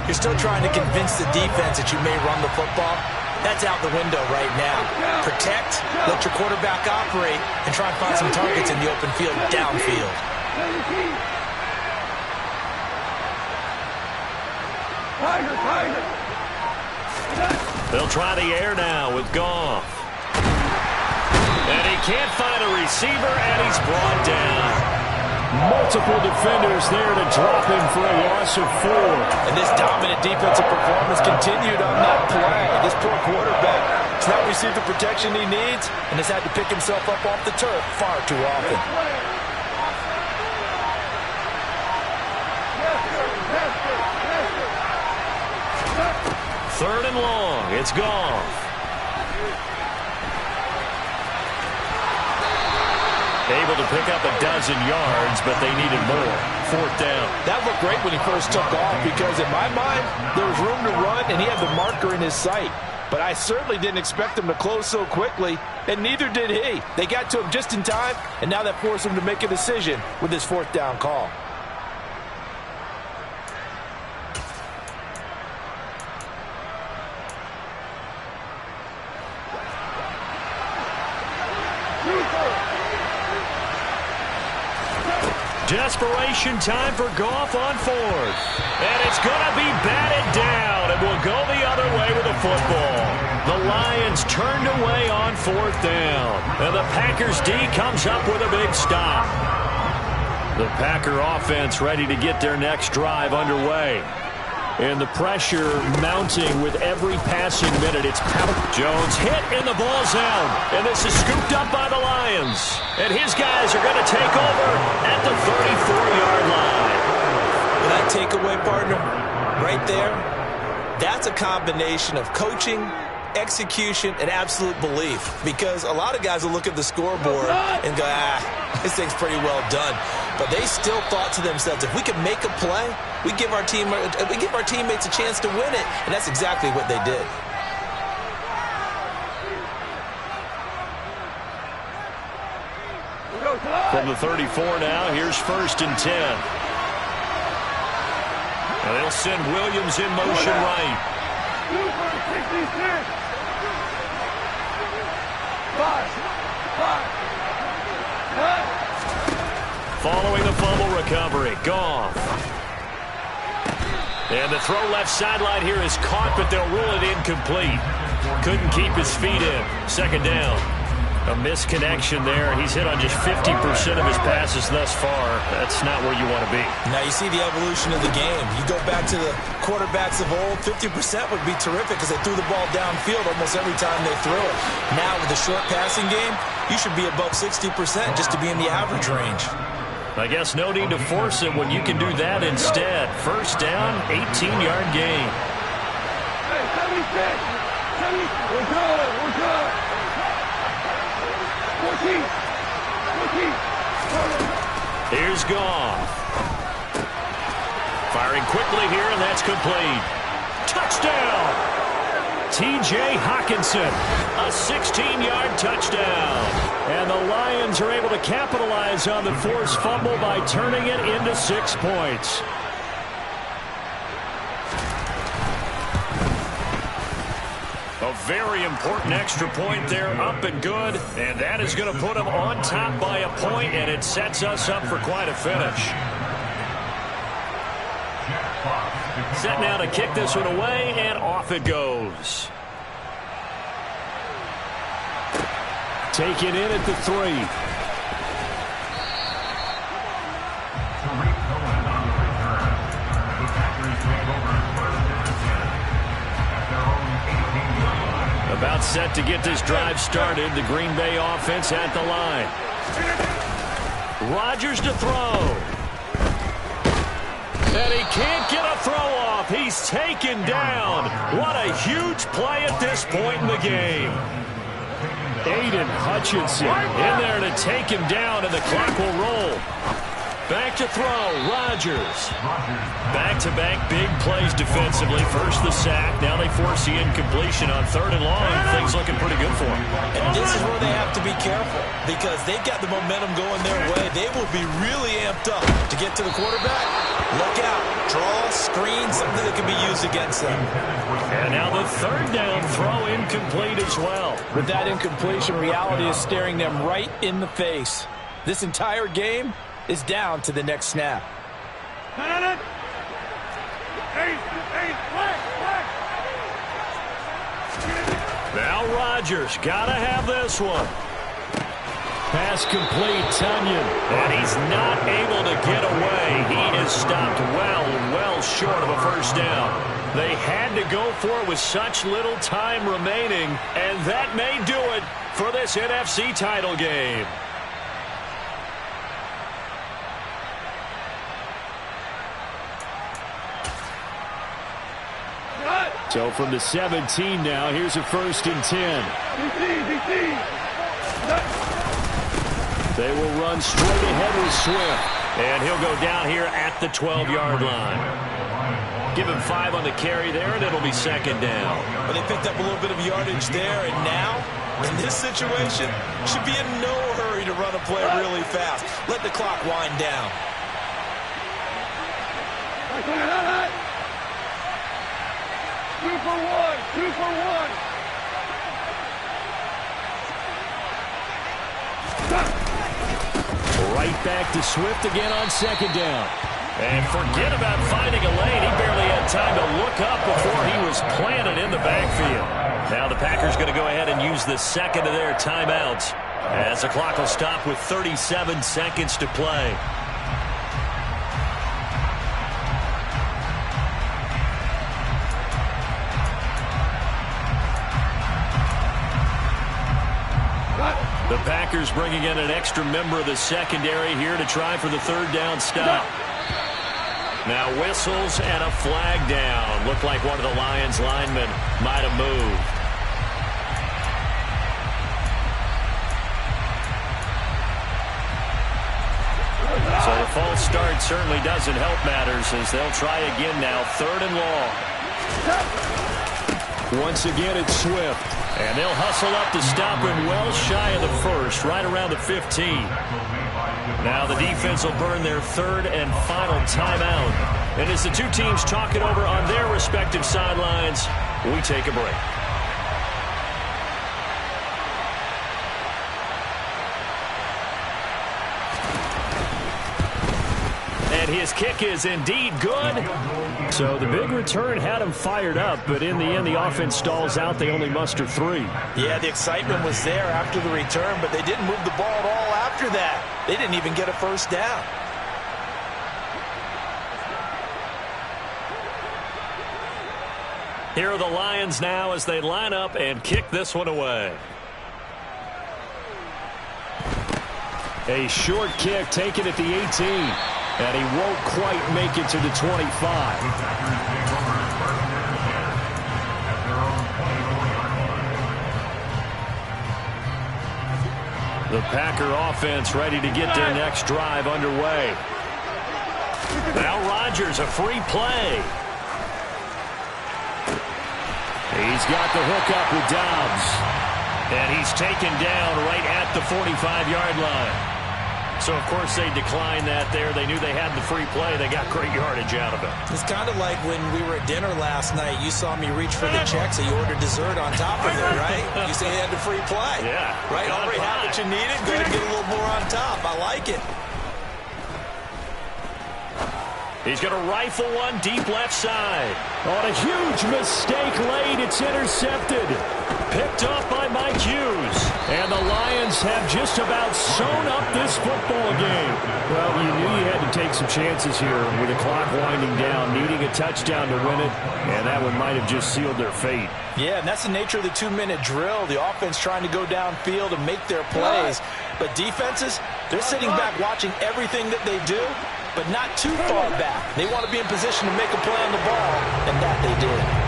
You're still trying to convince the defense that you may run the football. That's out the window right now. Protect, let your quarterback operate, and try and find some targets in the open field downfield. They'll try the air now with Goff. And he can't find a receiver, and he's brought down. Multiple defenders there to drop him for a loss of 4. And this dominant defensive performance continued on that play. This poor quarterback has not received the protection he needs and has had to pick himself up off the turf far too often. Third and long. It's Goff. Able to pick up a dozen yards, but they needed more. Fourth down. That looked great when he first took off because, in my mind, there was room to run, and he had the marker in his sight. But I certainly didn't expect him to close so quickly, and neither did he. They got to him just in time, and now that forced him to make a decision with his fourth down call. Desperation time for Goff on fourth. And it's going to be batted down. It will go the other way with the football. The Lions turned away on fourth down. And the Packers D comes up with a big stop. The Packer offense ready to get their next drive underway. And the pressure mounting with every passing minute. It's Jones hit and the ball's out. And this is scooped up by the Lions. And his guys are going to take over at the 34-yard line. Well, that takeaway, partner, right there, that's a combination of coaching, execution, and absolute belief. Because a lot of guys will look at the scoreboard and go, this thing's pretty well done. But they still thought to themselves, if we can make a play, we give our teammates a chance to win it. And that's exactly what they did. From the 34 now, here's 1st and 10. Now they'll send Williams in motion right. Following the fumble recovery, Goff. And the throw left sideline here is caught, but they'll rule it incomplete. Couldn't keep his feet in. Second down. A misconnection there. He's hit on just 50% of his passes thus far. That's not where you want to be. Now you see the evolution of the game. You go back to the quarterbacks of old, 50% would be terrific because they threw the ball downfield almost every time they threw it. Now with the short passing game, you should be above 60% just to be in the average range. I guess no need to force it when you can do that instead. First down, 18-yard gain. Hey, 76! We're good! We're good! 14! Here's Goff. Firing quickly here, and that's complete. Touchdown! T.J. Hockenson, a 16-yard touchdown. And the Lions are able to capitalize on the forced fumble by turning it into 6 points. A very important extra point there, up and good. And that is going to put them on top by a point, and it sets us up for quite a finish. Set now to kick this one away, and off it goes. Taken in at the 3. About set to get this drive started. The Green Bay offense at the line. Rodgers to throw. And he can't get a throw off. He's taken down. What a huge play at this point in the game. Aiden Hutchinson in there to take him down, and the clock will roll. Back to throw, Rodgers. Back-to-back big plays defensively. First the sack, now they force the incompletion on 3rd and long. Things looking pretty good for them. And this is where they have to be careful because they've got the momentum going their way. They will be really amped up to get to the quarterback. Look out. Draw, screen, something that can be used against them. And now the 3rd down throw incomplete as well. With that incompletion, reality is staring them right in the face. This entire game is down to the next snap. Now Rodgers, gotta have this one. Pass complete, Tunyon. And he's not able to get away. He is stopped well short of a first down. They had to go for it with such little time remaining, and that may do it for this NFC title game. So from the 17 now, here's a 1st and 10. They will run straight ahead with Swift. And he'll go down here at the 12-yard line. Give him 5 on the carry there, and it'll be 2nd down. Well, they picked up a little bit of yardage there, and now, in this situation, should be in no hurry to run a play really fast. Let the clock wind down. 2 for 1, 2 for 1. Right back to Swift again on 2nd down. And forget about finding a lane. He barely had time to look up before he was planted in the backfield. Now the Packers going to go ahead and use the 2nd of their timeouts as the clock will stop with 37 seconds to play. The Packers bringing in an extra member of the secondary here to try for the 3rd down stop. Now whistles and a flag down. Looked like one of the Lions linemen might have moved. So the false start certainly doesn't help matters as they'll try again now. 3rd and long. Once again it's Swift. And they'll hustle up to stop him well shy of the 1st, right around the 15. Now the defense will burn their 3rd and final timeout. And as the two teams talk it over on their respective sidelines, we take a break. And his kick is indeed good. So the big return had him fired up, but in the end, the offense stalls out. They only muster 3. Yeah, the excitement was there after the return, but they didn't move the ball at all after that. They didn't even get a 1st down. Here are the Lions now as they line up and kick this one away. A short kick taken at the 18. And he won't quite make it to the 25. The Packer offense ready to get their next drive underway. Now Rodgers, a free play. He's got the hook up with Dobbs. And he's taken down right at the 45-yard line. So, of course, they declined that there. They knew they had the free play. They got great yardage out of it. It's kind of like when we were at dinner last night. You saw me reach for the check, so you ordered dessert on top of it, right? You say you had the free play. Yeah. Right? Already had what you needed. Go ahead and get a little more on top. I like it. He's going to rifle one deep left side. On a huge mistake late, it's intercepted. Picked off by Mike Hughes. And the Lions have just about sewn up this football game. Well, you knew you had to take some chances here with the clock winding down, needing a touchdown to win it, and that one might have just sealed their fate. Yeah, and that's the nature of the 2-minute drill. The offense trying to go downfield and make their plays. But defenses, they're sitting back watching everything that they do, but not too far back. They want to be in position to make a play on the ball, and that they did.